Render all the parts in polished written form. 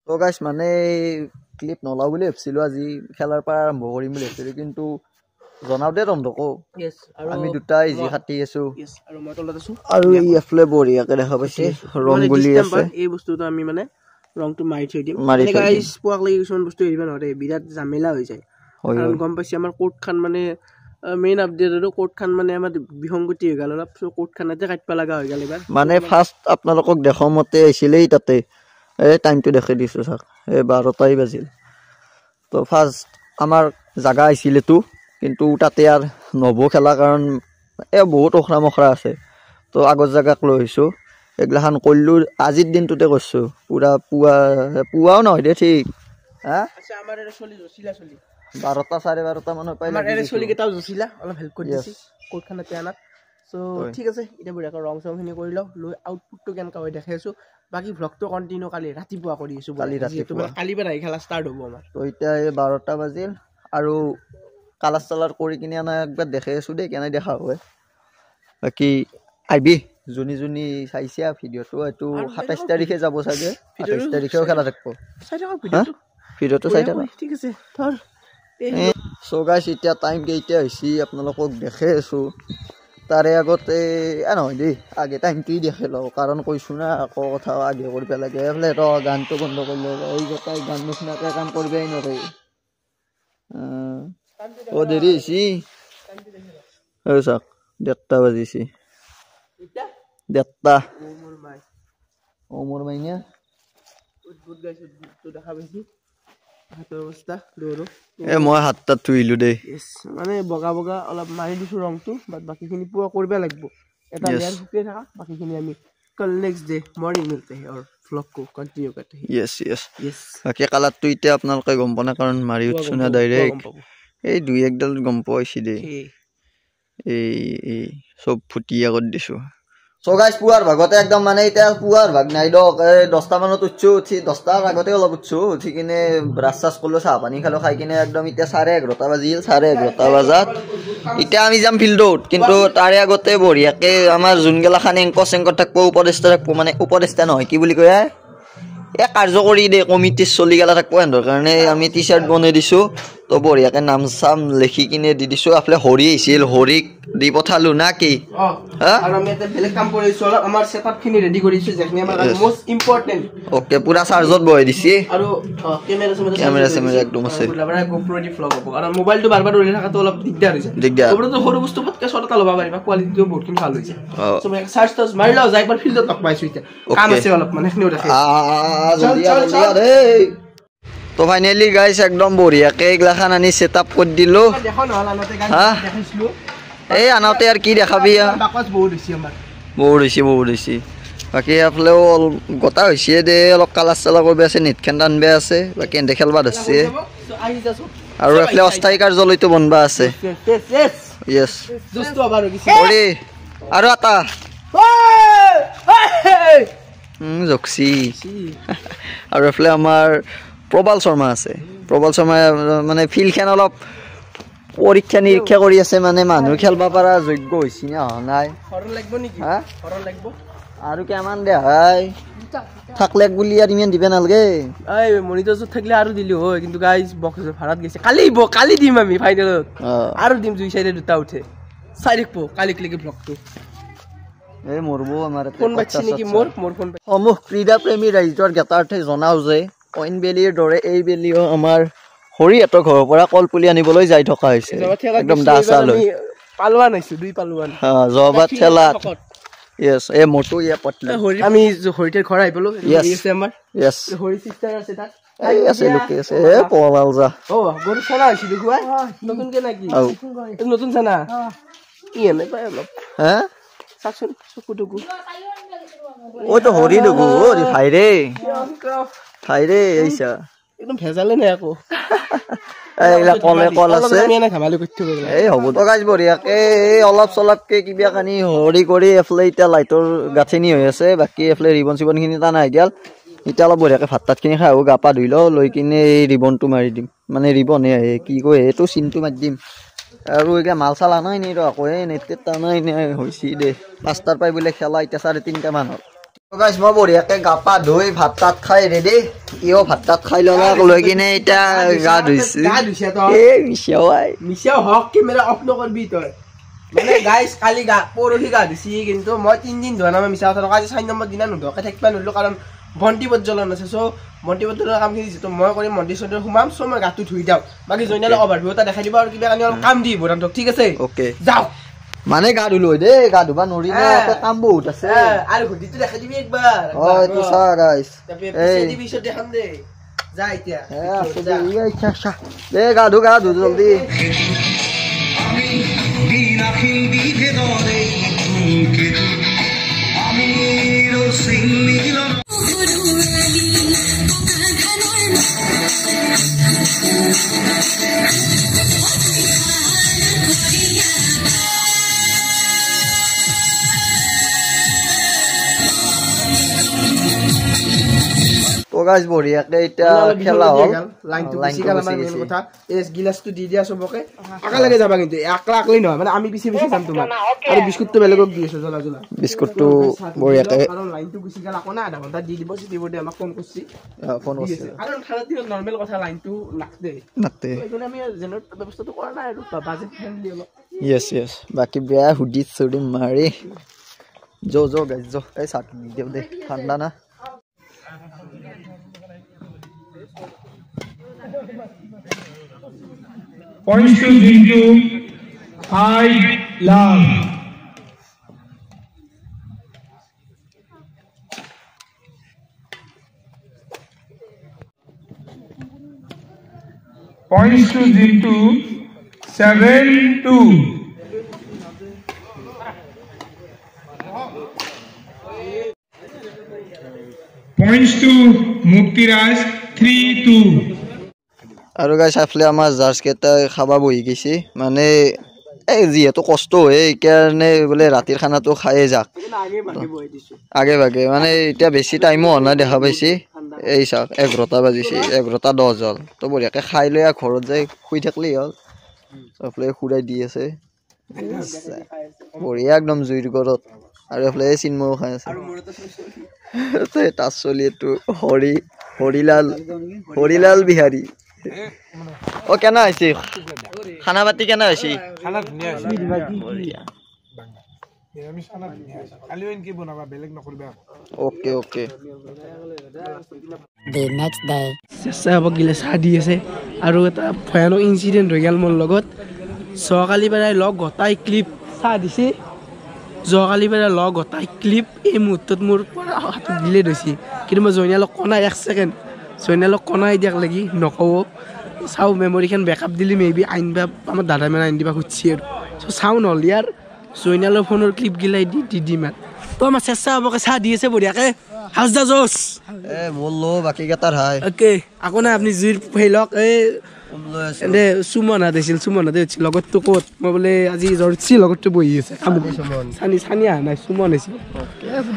তো গাইছ মানে ক্লিপ নলাও বুলি ভাবিছিলো আজি খেলাৰ পৰা আৰম্ভ কৰিম বুলি ভাবিছিলো কিন্তু জনাও দে তহঁতকো আমি দুটা ইজি খাটি আছো আৰু মই তলত আছো আৰু এই এফলে বঢ়িয়াকে দেখা পাইছে ৰং গুলি আছে এই বস্তুটো আমি মানে ৰংটো মাৰি থৈ দিম মানে গাইছ পোৱাক লাগি কিছুমান বস্তু এৰিব নোৱাৰে বিৰাট জামেলা হৈ যায় কাৰণ গম পাইছে আমাৰ কোৰ্ট খান মানে মেইন আপডেট আৰু কোৰ্ট খান মানে আমাৰ বিসংগতি হৈ গ'ল অলপ কোৰ্ট খানতে কাটবা লগা হৈ গ'ল এবাৰ মানে ফাৰ্ষ্ট আপোনালোকক দেখো মতে আহিছিলেই তাতে এই টাইমটো দেখাই দিছো চাক এই 12টাই বাজিল তো ফাৰ্ষ্ট আমাৰ জাগা আহিছিলেতো কিন্তু তাতে আৰ নব খেলা কাৰণ বহুত অখৰা মখৰা আছে তো আগৰ জাগাক লৈ আহিছো এগলাখান কইলো আজিৰ দিনটোতে কৰছো পুৰা পুৱাও নহয় দে ঠিক হ্যাঁ আচ্ছা আমাৰ এৰ চলি জছিলা চলি 12টা 12:30 মানত পাইলা আমাৰ এৰ চলি কেটাও জছিলা অলপ হেল্প কৰি দিছি কোড খানাতে আনাত সো ঠিক আছে এটা বঢ়িয়া ৰং চংখিনি কৰি লও লৈ আউটপুটটো কেনকা হৈ দেখাই আছো বাকি ভ্লগটো কন্টিনিউ কালি ৰাতিপুৱা কৰি আছো কালি ৰাতিপুৱা কালি পৰা খেলা স্টাৰ্ট হ'ব আমাৰ তো এটা 12টা বাজিল আৰু কালাৰ চালাৰ কৰি কিনে আনা একবাৰ দেখাই আছো দে কেনে দেখা হয় বাকি আইবি জুনি জুনি চাইছে ভিডিওটো এটো 27 তাৰিখে যাব চাগে 28 তাৰিখেও খেলা থাকব চাই থাকক ভিডিওটো চাই থাকক ঠিক আছে ধৰ সো গাইস এতিয়া টাইম কেইটা হৈছে আপোনালোকক দেখাই আছো তাৰে আগতে নহয় দেই আগে টাইমটোই দেখাই লও কাৰণ কৈছো না আকৌ কথা আগে কৰিব লাগে এফলে ৰ গানটো বন্ধ কৰিলে এই গোটাই গান নুশুনাকে কাম কৰিবই নৰে ও দেৰি হৈছে ও চাক 1:30 বাজিছে 1:30 ও মোৰ মাইনা উদ্ভুত গাইছে তো দেখা পাইছি হাতৰ অৱস্থা দৌৰো মই হাতটা থুইলো দে মানে বগা বগা অলপ মাৰি দিছো ৰংটো বাট বাকিখিনি পুৱা কৰিব লাগিব এটা লেয়াৰ শুকিয়ে থাকা বাকিখিনি আমি কল নেক্সট ডে মৰ্নিং মিলতে हैं और व्लॉग को कंटिन्यू करते हैं यस বাকি কালারটো ইতে আপোনালোকে গম পানা কাৰণ মাৰি উঠছো না ডাইৰেক্ট এই দুই একডাল গম পাইছি দে এই সব ফুটিয়া কৰি দিছো সো গাইস পুয়ার ভাগতে একদম মানে এটা পুয়ার ভাগ নাই দক 10টা মানত উঠছো উঠি 10টার আগতে অলপ উঠছো উঠি কিনে ব্রাশ চাশ করলো চাহ পানী খালো খাই কিনে একদম ইটা 11:30 বাজিল 11:30 বাজাত ইটা আমি যাম ফিল্ডত কিন্তু তাৰে আগতে বঢ়িয়াকে আমাৰ জুনগেলা খান এংকৰ থাকবো উপদেষ্টা থাকবো মানে উপদেষ্টা নহয় কি বুলি কয় এ কাৰ্যকৰী দে কমিটিৰ চলি গেলা থাকবো এন্দৰ কাৰণে আমি টি শাৰ্ট বনাই দিছো তো বঢ়িয়াকে নাম চাম লিখি কিনে দি দিছো আফলে হৰি আহিছিল হৰিক দি পঠালো না কি আৰু আমি এটা বেলেগ কাম কৰিছো আমাৰ সেটআপ খিনি ৰেডি কৰিছো যেখিনি আমাৰ মোস্ট ইম্পৰ্টেন্ট ওকে পুৰা চাৰ্জত বহাই দিছি আৰু কেমেৰা একদম আছে পুৰা GoPro দি ফ্লগ হ'ব আৰু মোবাইলটো বাৰবাৰ উৰি থাকাটো অলপ দিগদাৰ হৈছে GoProটো সৰু বস্তু পটকে শটটা ল'ব পাৰিবা কোৱালিটিটো বহুতখিনি ভাল হৈছে সো মই সাৰ্চ টাচ মাৰি লও যাই পাৰ ফিল্ডত লগ পাইছো এতিয়া কাম আছে অলপ মানে এখনিও দেখে জলদি তো ফাইনালি গাইস একদম বঢ়িয়াকে এগলাখান আনি সেটআপ কৰি দিলো দেখো নহল আনতে গাইস দেখাইছিলো এই আনাতে আৰ কি দেখাবি বাকস বহুত হৈছে আমাৰ বহুত হৈছে বাকি আপলেও গটা হৈছে দে অলপ কালাৰ চালা কৰিব আছে নেট খেন আনবে আছে বাকি এন্ডে খেলবা ধৰছে আৰু আপলে অস্থায়ী কাৰ্যালয়টো বনবা আছে ইয়েস জস্ত আবাৰ গিছে ওৰে আৰু এটা জক্সি আৰু আপলে আমাৰ প্ৰবাল শৰ্মা আছে প্ৰবাল শৰ্মা মানে ফিল্ডখন অলপ পৰীক্ষা নিৰীক্ষা কৰি আছে মানে মানুহ খেলবা পাৰা যোগ্য হৈছে না নাই হৰন লাগব নেকি হৰন লাগব আৰু কেমান দে হাই থাকলে বুলি আৰ ইমান দিবে নালগে এই মনিটৰ জত থাকলে আৰু দিলি হয় কিন্তু গাইস বক্স ভাড়াত গৈছে কালি দিম আমি ফাইনালত আৰু দিম দুই সাইডে দুটা উঠে চাই দেখব কালি ক্লিক ব্লগটো এই মৰবো আমাৰ ফোন বাচ্চি নেকি মোৰ ফোন সমূহ ক্ৰীড়া প্ৰেমী ৰাইজৰ জ্ঞাতাৰ্থে জনাও যে অইন বেলিৰ দৰে এই বেলিও আমাৰ হৰি এটো ঘৰৰ পৰা কলপুলি আনিবলৈ যাই থকা হৈছে একদম দাসা লৈ পালৱান আইছো দুই পালৱান জবাত ঠেলাত ইয়েস এ মোটু ইয়া পটলা আমি হৰিতে ঘৰ আই পলো ইয়েস আমাৰ ইয়েস হৰি সিস্টাৰ আছে তাত এই আছে লোকে আছে এ পলাল যা গৰু চলা আছে দেখুৱা নতুন কে নাকি নতুন জানা ইএমআই পাই অলপ সাকচোন চকুটুকু ও তো হৰি দুগু ওরে ভাইরে এইসা একদম ভেজালে নাই আকৌ এইলা কল আছে আমি না ঘামালি কইতে গলা এই হ'ব তো গাইস বঢ়িয়াকে এই অলপ চলপকে কিবা কানি হৰি কৰি এফলে ইটা লাইটৰ গাথনি হৈ আছে বাকি এফলে ৰিবন খিনি তা নাই দিয়াল ইটা অলপ বঢ়িয়াকে ভাত খিনি খাও গা পা ধুই লও লৈ কিনে এই ৰিবনটো মাৰি দিম মানে ৰিবনে কি কয় এটো চিনটো মাৰি দিম আৰু এগা মাল চালা নাই নি ৰ আকৌ এই নেট তা নাই হৈছি দে 5টাৰ পাই বলে খেলা ইটা 3:30 মানত গাইস মই বঢ়িয়াকে গা পা ধুই ভাত তাত খাই ৰেডি ইও ভাত তাত খাই ললাক লৈ কিনে এটা গা ধুইছে এ মিছাও হক কেমেৰা অফ নকৰবি তই মানে গাইস কালি গা পৰহি গা ধুইছি কিন্তু মই 3 দিন ধোৱা নাই মিছা কথা আজি 4 নম্বৰ দিনা নুধোকে থাকিবা নলো কাৰণ বন্তি প্ৰজ্বলন আছে সো বন্তি প্ৰজ্বলনৰ কামখিনি যেটো মই কৰি মন্দিৰ চন্দিৰ সোমাম সো মই গাটো ধুই দাও বাকি জয়নালে অভাৰভিউ এটা দেখাই দিব আৰু কিবা কানি অলপ কাম দিব ৰান্তক ঠিক আছে ওকে যাও মানে গা ধুলো দে গা ধুবা নৰি না এটা কাম বহুত আছে আৰু ঘটিটো দেখাই দিবি একবাৰ তো চা গাইস এই দিবিছো দেখাম দে যা এতিয়া এই আচ্ছা দে গা ধু জলদি আমি বিনাখিল বিধে দরে কে আমি রসিল তো গাইস বঢ়িয়াকে এটা খেলা হল লাইনটো বেছি গেল আমাৰ মেইন কথা এস গিলাসটো দি দিয়া সবকে আকা লাগে যাবা কিন্তু একলা আকলি নহয় মানে আমি পিছে পিছে যাম তোমাৰ আৰু বিস্কুটটো বেলেগক দি আছো জলা জলা বিস্কুটটো বঢ়িয়াকে কাৰণ লাইনটো গুছি গেল আকনা আধা ঘণ্টা দি দিব সিদিব দে আমাক ফোন কৰিছি কাৰণ খানা দিন নৰমাল কথা লাইনটো নাকতে এইখানে আমি জেনাৰেটৰ ব্যৱস্থাটো কৰা নাই আৰু বাজেট ফ্ৰেন্ডলি অলপ yes বাকি বেয়া হুডি চুডি মাৰি जो गाइस जो এই সাত দিও দে ঠান্ডা না points to Zintu 5 love points to Zintu 7-2 points to Muktiraj 3-2 আৰু গাইস আফলে আমাৰ জাৰ্জ কেটা খাবা বহি গেছি মানে এই যেহেতু কষ্ট হয় এই কাৰণে বলে ৰাতিৰ খানাটো খায়ে যাক আগে ভাগে মানে এতিয়া বেছি টাইমো হনা দেখা পাইছি এই চাক 11টা বাজিছে 11:10 হল তো বঢ়িয়াকে খাই লৈ ঘৰত যাই শুই থাকলি হল আফলে খুৰাই দি আছে বঢ়িয়া একদম জুইৰ গৰত আৰু আফলে চিনমো খাই আছে তে তাছ চলি এটো হৰিলাল বিহাৰী ও কেনা হৈছে খানা পাতি কেনা হৈছে খানা ধুনিয়া আছে নিৰামিষ খানা ধুনিয়া আছে খালি এনকি বনাবা বেলেগ নকৰবা ওকে the next day চেষ্টা গিলে সাদি আছে আৰু এটা ভয়ানক ইনসিডেন্ট হৈ গেল মোৰ লগত সকালি বেলাই লগ গটাই ক্লিপ সা দিছি জকালি বেলা লগ গটাই ক্লিপ এই মুহূৰ্তত মোৰ পৰা হাত দিলে দৈছি কিন্তু মই জয়নালক কনাই 1 সেকেন্ড জয়নালক কনাই দিয়াক লাগি নকও চাও মেমৰিখন ব্যাকআপ দিলি মেবি আইনবা আমাৰ দাদা মেন আইন দিবা খুচি আৰু সো চাও নলি আৰ জয়নালৰ ফোনৰ ক্লিপ গিলাই দি মান তো আমাৰ চেষ্টা হবকে সা দি আছে বঢ়িয়াকে হাজদা জোস এ বললো বাকি কেটাৰ হাই ওকে আকো না আপনি জুইৰ ফেলক এই এনে সুমনা দেছিল সুমনা দেছিল লগতটো কোত মই বলে আজি জৰছি লগতটো বহি আছে সানি নাই সুমন আছে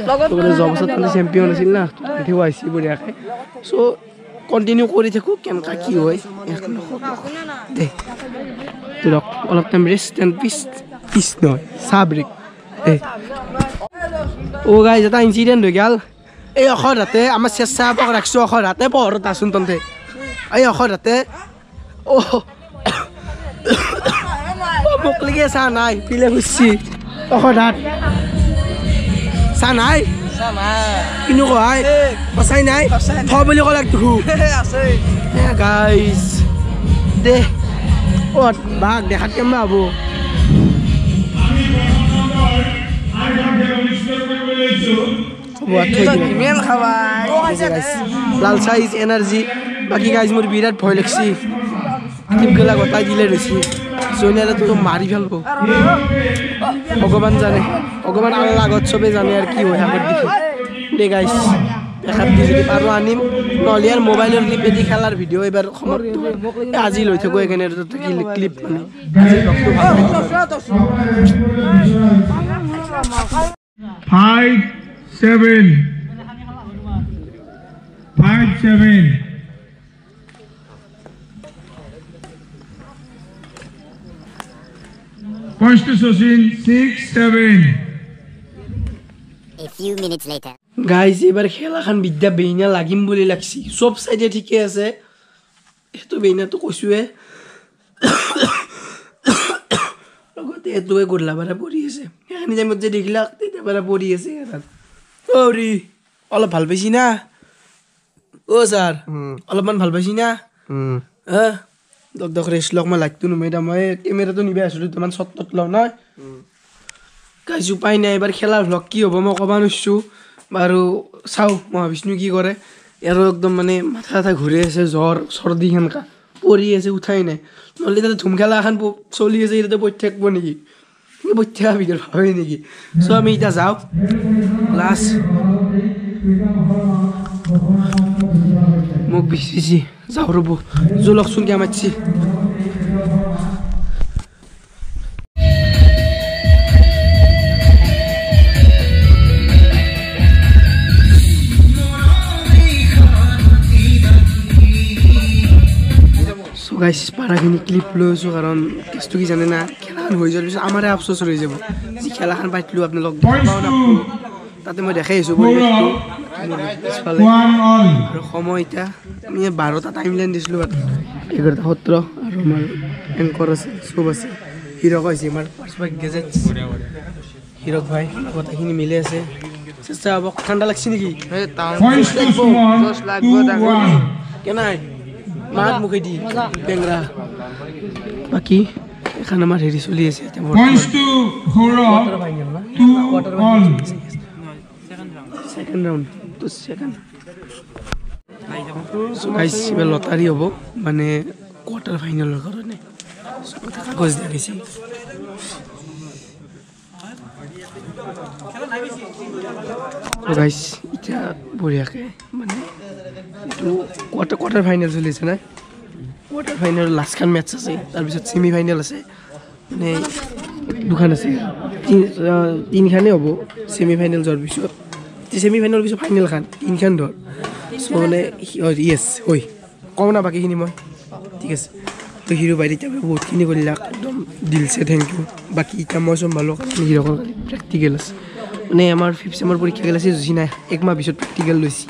লগত বলে জবছত আমি চ্যাম্পিয়ন আছিল না উঠিও আইছি বঢ়িয়াকে সো কন্টিনিউ কৰি থাকো কেনকা কি হয় দে তুলক অলপ টাইম ৰেষ্ট এন্ড পিস নহয় সাবৰিক ও গাইজ এটা ইনসিডেন্ট হৈ গেল এই অখৰ হাতে আমাৰ চেষ্টা পক ৰাখছো অখৰ হাতে পহৰত আছুন তন্তে এই অখৰ হাতে ও মোক লিগে চা নাই পিলে খুচি অখৰ হাত চা নাই কিনো কয় বসাই নাই থ বুলি কলাক দেখো আছে গাইজ দে ও বাঘ দেখাত কেমবা হব লাল সাইজ এনার্জি বাকি গাইজ মোর বিরাট ভয় লাগছি টিপগেলা গতাই দিলে রয়েছি জয়নালে তো মারি ফেলবো ভগবান জানে ভগবান আল্লাহ আগত সবে জানে আর কি হয় আগত দেখি দে গাইজ দেখাত দি যদি পারো আনিম নহলে আর মোবাইলের ক্লিপে দি খেলার ভিডিও এবার আজি লৈ থাকো এখানে ক্লিপ মানে আজি লকটো ভালো 5-7 Points to Sachin 6-7 a few minutes later guys এইবাৰ খেলাখন বিদ্যা বেইনা লাগিম বুলি লাগছি চব চাইডে ঠিকে আছে এইটো বেইনাটো কৈছোৱে লগতে এইটোৱে গধলা পাৰা পৰি আছে সেইখিনি টাইমত যে দেখিলা তেতিয়া পাৰা পৰি আছে অৰি অলপ ভাল পাইছি না ছাৰ অলপমান ভাল পাইছি না দক ৰেষ্ট লওক মই লাইটটো নুমাই দাম মই কেমেৰাটো নিবাই আছিলোঁ তোমাৰ শ্বট টট লওঁ নহয় গাইজ উপায় নাই এইবাৰ খেলাৰ ভ্লগ কি হ'ব মই ক'ব নোৱাৰিছোঁ বাৰু চাওঁ মহাবিষ্ণু কি কৰে আৰু একদম মানে মাথা চাথা ঘূৰি আছে জ্বৰ চৰ্দি সেনেকা পৰি আছে উঠাই নাই নহ'লে তাতে ধুম খেলা এখন চলি আছে ইয়াতে পৰি থাকিব নেকি পৰি থকা ভিতৰত ভাবে নেকি চ' আমি এতিয়া যাওঁ লাষ্ট মোক বিচিছি যাওঁ ৰ'ব জলকচোনকৈ মাতিছি গাইজ পাৰাখিনি ক্লিপ লৈ আছোঁ কাৰণ কেছটো কি জানে না খেলাখন হৈ যোৱাৰ পিছত আমাৰে আফচোচ ৰৈ যাব যি খেলাখন পাতিলোঁ আপোনালোক দেখাব নাপাব তাতে মই দেখাই আহিছোঁ পিছফালে আৰু সময় এতিয়া আমি 12টা টাইম লাইন দিছিলোঁ 11:17 আৰু আমাৰ এংকৰ আছে চব আছে হিৰক হৈছে আমাৰ পাৰ্চপাক গেজেট হিৰক ভাই কথাখিনি মিলি আছে চেষ্টা হ'ব ঠাণ্ডা লাগছে নেকি কেনাই মাত মুখে দি বেংৰা বাকী এখন আমাৰ হেৰি চলি আছে লটাৰী হ'ব মানে কোৱাৰ্টাৰ ফাইনেলৰ কাৰণে কাগজ দিয়া গৈছে গাইজ এতিয়া বঢ়িয়াকৈ মানে এইটো কোৱাৰ্টাৰ ফাইনেল চলি আছে না কোৱাৰ্টাৰ ফাইনেল লাষ্টখন মেটচ আছে তাৰপিছত ছেমি ফাইনেল আছে মানে দুখন আছে তিনিখনেই হ'ব ছেমি ফাইনেল যোৱাৰ পিছত ছেমি ফাইনেলৰ পিছত ফাইনেলখন তিনিখন ধৰ চ' মানে য়েছ হয় কওঁ না বাকীখিনি মই ঠিক আছে তো হিৰো বাইদেউ এতিয়া বহুতখিনি কৰিলাক একদম দিলছে থেংক ইউ বাকী এতিয়া মই চম্ভালোঁ কাৰণ হিৰকৰ প্ৰেক্টিকেল আছে মানে আমাৰ 5th চেমৰ পৰীক্ষা গেল আছে জুচি নাই একমাহ পিছত প্ৰেক্টিকেল লৈছে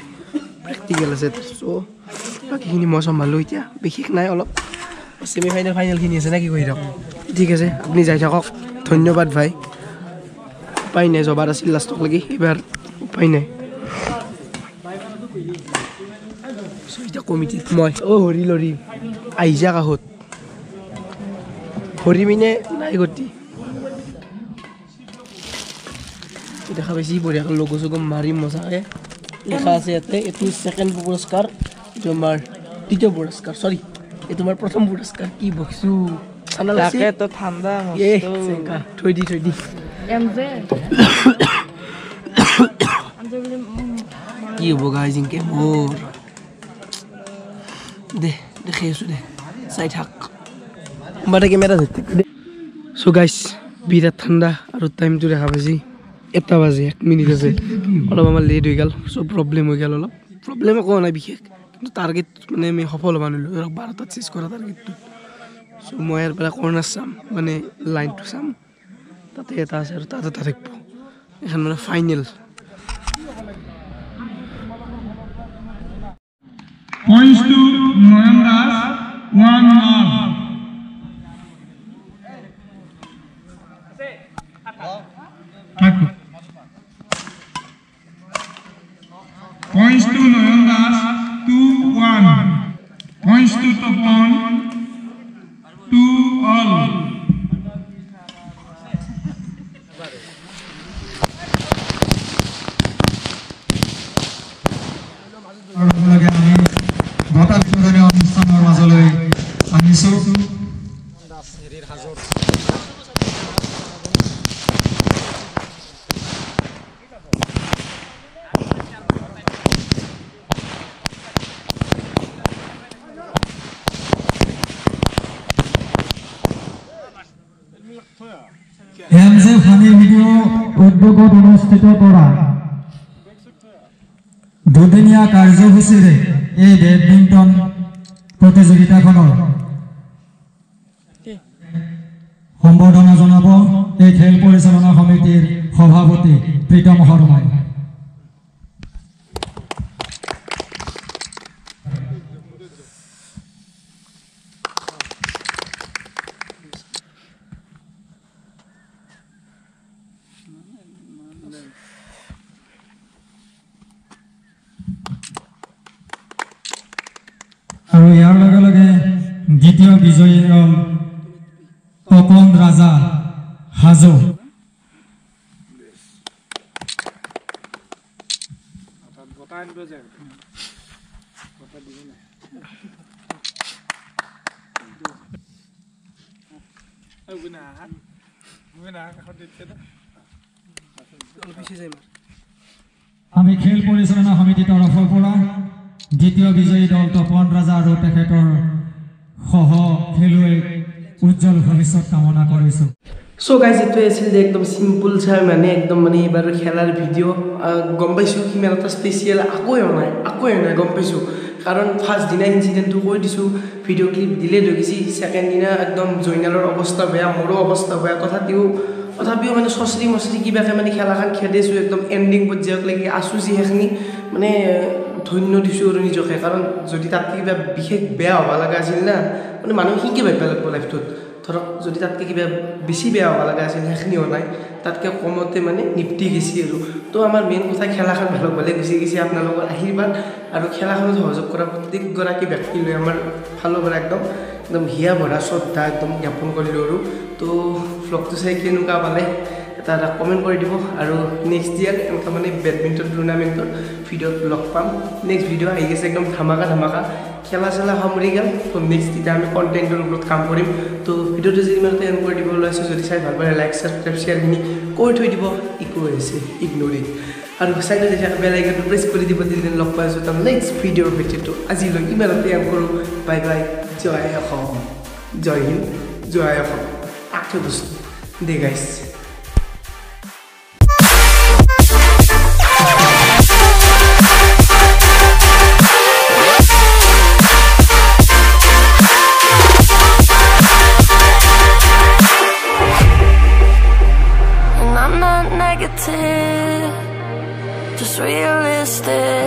প্ৰেক্টিকেল আছে চ' বাকীখিনি মই চম্ভালোঁ এতিয়া বিশেষ নাই অলপ ছেমি ফাইনেল ফাইনেলখিনি আছে নে কি কৰি থাকক ঠিক আছে আপুনি যাই থাকক ধন্যবাদ ভাই উপায় নাই জবাৰ আছিল লাষ্টক লাগি এইবাৰ উপায় নাই এতিয়া কমিটিত মই হৰি লৰি আহিছা কাষত হৰি মিনে নাই গতি দেখা পাইছি বঢ়িয়াকৈ লগো চগো মাৰি মজাকৈ লেখা আছে ইয়াতে এইটো ছেকেণ্ড পুৰস্কাৰ এইটো আমাৰ দ্বিতীয় পুৰস্কাৰ চৰি এইটো আমাৰ প্ৰথম পুৰস্কাৰ কি বকিছোঁ ঠাণ্ডা থৈ দি কি হ'ব গাই জিংকে মোৰ দেখি আছোঁ দে চাই থাক মানে কেমেৰা ধৰি দে চ' গাইছ বিৰাট ঠাণ্ডা আৰু টাইমটো দেখা পাইছি 1 বাজে 1 মিনিট আছে অলপ আমাৰ লেট হৈ গ'ল চ' প্ৰব্লেম হৈ গ'ল অলপ প্ৰব্লেম একো নাই বিশেষ কিন্তু টাৰ্গেট মানে আমি সফল হ'ব নোৱাৰিলোঁ ধৰক 12টাত চেছ কৰা টাৰ্গেটটো চ' মই ইয়াৰ পৰা কৰ্ণাৰ চাম মানে লাইনটো চাম তাতে এটা আছে আৰু তাতে এটা থাকিব এখন মানে final Points to Noyan Das, 1-1. Points to Noyan Das, 2-1. Points to Topon, 2-all. অনুষ্ঠানৰ মাজলৈ আনিছোঁ এমজে ফানি ভিডিঅ উদ্যোগত অনুষ্ঠিত কৰা দুদিনীয়া কাৰ্যসূচীৰে এই বেডমিণ্টন প্ৰতিযোগিতাখনৰ সম্বৰ্ধনা জনাব এই খেল পৰিচালনা সমিতিৰ সভাপতি প্ৰীতম শৰ্মাই আৰু ইয়াৰ লগে লগে দ্বিতীয় বিজয়ী হ'ল তপন ৰাজা হাজো। আমি খেল পৰিচালনা সমিতিৰ তৰফৰ পৰা দ্বিতীয় বিজয়ী দল তপন ৰাজা আৰু তেখেতৰ সহ খেলুৱৈক উজ্জ্বল ভৱিষ্যত কামনা কৰিছোঁ। সো গাইজ এইটোৱে আছিল যে একদম চিম্পল চাই মানে একদম মানে এইবাৰ খেলাৰ ভিডিঅ' গম পাইছোঁ সিমান এটা স্পেচিয়েল আকৌ নাই গম পাইছোঁ কাৰণ ফাৰ্ষ্ট দিনা ইনচিডেণ্টটো কৈ দিছোঁ ভিডিঅ' ক্লিপ দিলে লৈ গৈছি ছেকেণ্ড দিনা একদম জয়নালৰ অৱস্থা বেয়া মোৰো অৱস্থা বেয়া তথাপিও মানে চচৰি মচৰি কিবাকৈ মানে খেলাখন খেদিছোঁ একদম এণ্ডিং পৰ্যায়ক লাগি আছোঁ যিখিনি মানে ধন্য দিছোঁ আৰু নিজকে কাৰণ যদি তাতকৈ কিবা বিশেষ বেয়া হ'ব লগা আছিল না মানে মানুহ শিকি ভাবিব লাগিব লাইফটোত ধৰক যদি তাতকৈ কিবা বেছি বেয়া হ'ব লগা আছিল সেইখিনি হোৱা নাই তাতকৈ কমতে মানে নিপটি গেছি আৰু তো আমাৰ মেইন কথা খেলাখন ভাল হ'বলৈ গুচি গৈছে আপোনালোকৰ আশীৰ্বাদ আৰু খেলাখনত সহযোগ কৰা প্ৰত্যেকগৰাকী ব্যক্তিলৈ আমাৰ ফালৰ পৰা একদম হিয়া ভৰা শ্ৰদ্ধা একদম জ্ঞাপন কৰিলোঁ আৰু তো ভ্লগটো চাই কেনেকুৱা পালে এটা কমেণ্ট কৰি দিব আৰু নেক্সট ইয়াৰ এনেকুৱা মানে বেডমিণ্টন টুৰ্ণামেণ্টৰ ভিডিঅ'ত লগ পাম নেক্সট ভিডিঅ' আহি গৈছে একদম ধামাকা খেলা চেলা সামৰি গ'ল তো নেক্সট তেতিয়া আমি কণ্টেণ্টৰ ওপৰত কাম কৰিম তো ভিডিঅ'টো যদি ইমানতে এণ্ড কৰি দিব ওলাইছোঁ যদি চাই ভাল পালে লাইক ছাবস্ক্ৰাইব শ্বেয়াৰখিনি কৰি থৈ দিব একো হৈছে ইগন'ৰিং আৰু চাইডত যেতিয়া বেল আইকনটো প্ৰেছ কৰি দিব দিলে লগ পাই আছোঁ তাৰ নেক্সট ভিডিঅ'ৰ ভিডিঅ'টো আজিলৈ ইমানতে এণ্ড কৰোঁ বাই বাই জয় অসম জয় হিন্দ জয় অসম আঠে বস্তু দে গাইছ just realistic.